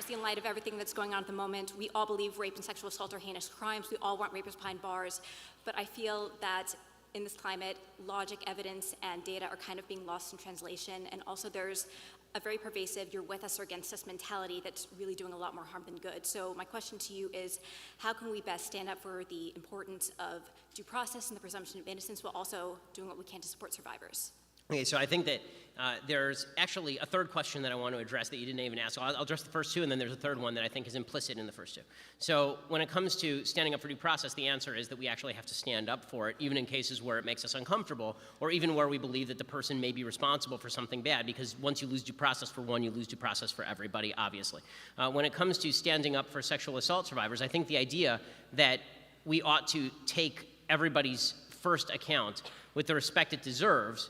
obviously in light of everything that's going on at the moment, we all believe rape and sexual assault are heinous crimes. We all want rapists behind bars. But I feel that in this climate, logic, evidence, and data are kind of being lost in translation. And also there's a very pervasive you're with us or against us mentality that's really doing a lot more harm than good. So my question to you is, how can we best stand up for the importance of due process and the presumption of innocence while also doing what we can to support survivors? Okay, so I think that there's actually a third question that I want to address that you didn't even ask. So I'll address the first two, and then there's a third one that I think is implicit in the first two. So when it comes to standing up for due process, the answer is that we actually have to stand up for it, even in cases where it makes us uncomfortable, or even where we believe that the person may be responsible for something bad, because once you lose due process for one, you lose due process for everybody, obviously. When it comes to standing up for sexual assault survivors, I think the idea that we ought to take everybody's first account with the respect it deserves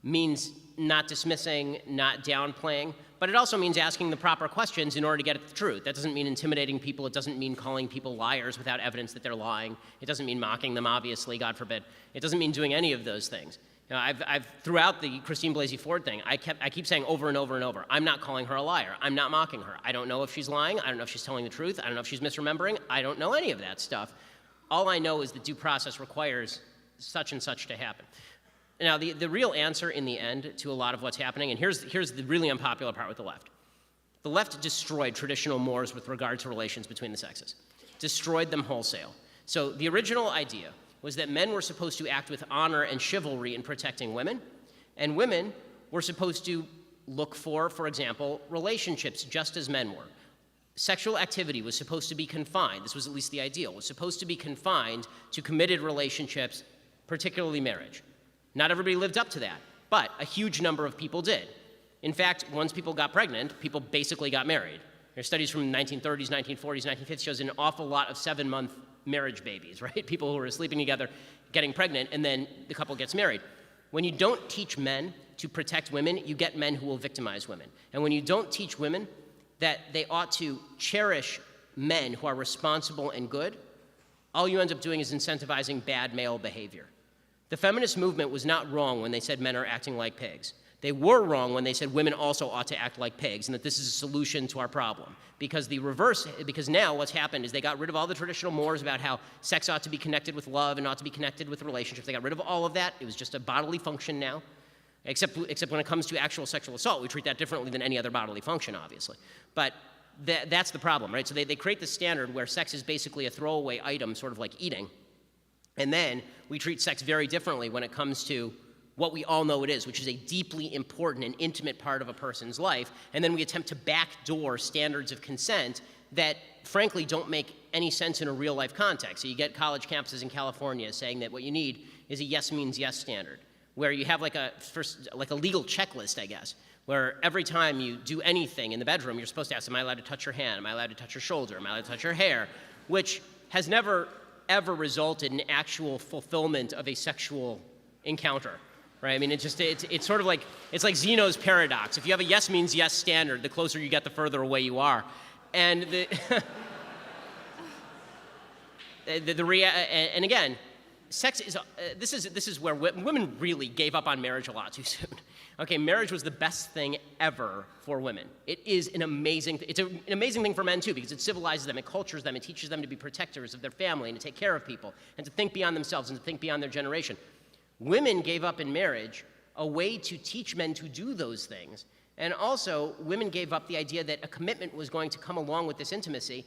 means not dismissing, not downplaying, but it also means asking the proper questions in order to get at the truth. That doesn't mean intimidating people. It doesn't mean calling people liars without evidence that they're lying. It doesn't mean mocking them, obviously, God forbid. It doesn't mean doing any of those things. You know, I've throughout the Christine Blasey Ford thing, I keep saying over and over and over, I'm not calling her a liar. I'm not mocking her. I don't know if she's lying. I don't know if she's telling the truth. I don't know if she's misremembering. I don't know any of that stuff. All I know is that due process requires such and such to happen. Now, the real answer in the end to a lot of what's happening, and here's the really unpopular part with the left. The left destroyed traditional mores with regard to relations between the sexes, destroyed them wholesale. So the original idea was that men were supposed to act with honor and chivalry in protecting women, and women were supposed to look for example, relationships just as men were. Sexual activity was supposed to be confined, this was at least the ideal, was supposed to be confined to committed relationships, particularly marriage. Not everybody lived up to that, but a huge number of people did. In fact, once people got pregnant, people basically got married. There's studies from the 1930s, 1940s, 1950s shows an awful lot of 7-month marriage babies, right? People who are sleeping together, getting pregnant, and then the couple gets married. When you don't teach men to protect women, you get men who will victimize women. And when you don't teach women that they ought to cherish men who are responsible and good, all you end up doing is incentivizing bad male behavior. The feminist movement was not wrong when they said men are acting like pigs. They were wrong when they said women also ought to act like pigs and that this is a solution to our problem. Because now what's happened is they got rid of all the traditional mores about how sex ought to be connected with love and ought to be connected with relationships. They got rid of all of that. It was just a bodily function now. Except when it comes to actual sexual assault, we treat that differently than any other bodily function, obviously. But that's the problem, right? So they create this standard where sex is basically a throwaway item, sort of like eating. And then we treat sex very differently when it comes to what we all know it is, which is a deeply important and intimate part of a person's life. And then we attempt to backdoor standards of consent that, frankly, don't make any sense in a real-life context. So you get college campuses in California saying that what you need is a yes means yes standard, where you have like a legal checklist, I guess, where every time you do anything in the bedroom, you're supposed to ask, am I allowed to touch your hand? Am I allowed to touch your shoulder? Am I allowed to touch your hair? Which has never ever resulted in actual fulfillment of a sexual encounter, right? I mean, it's sort of like, it's like Zeno's paradox. If you have a yes means yes standard, the closer you get, the further away you are. And and again, sex is, this is where women really gave up on marriage a lot too soon. Okay, marriage was the best thing ever for women. It is an amazing thing for men too, because it civilizes them, it cultures them, it teaches them to be protectors of their family and to take care of people and to think beyond themselves and to think beyond their generation. Women gave up in marriage a way to teach men to do those things. And also, women gave up the idea that a commitment was going to come along with this intimacy.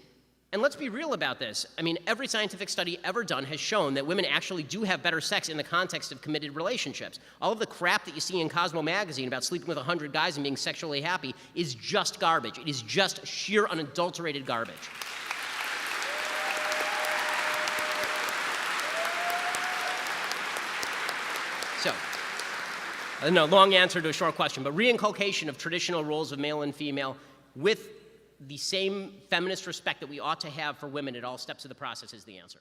And let's be real about this. I mean, every scientific study ever done has shown that women actually do have better sex in the context of committed relationships. All of the crap that you see in Cosmo magazine about sleeping with 100 guys and being sexually happy is just garbage. It is just sheer unadulterated garbage. So, no, long answer to a short question, but reinculcation of traditional roles of male and female with the same feminist respect that we ought to have for women at all steps of the process is the answer.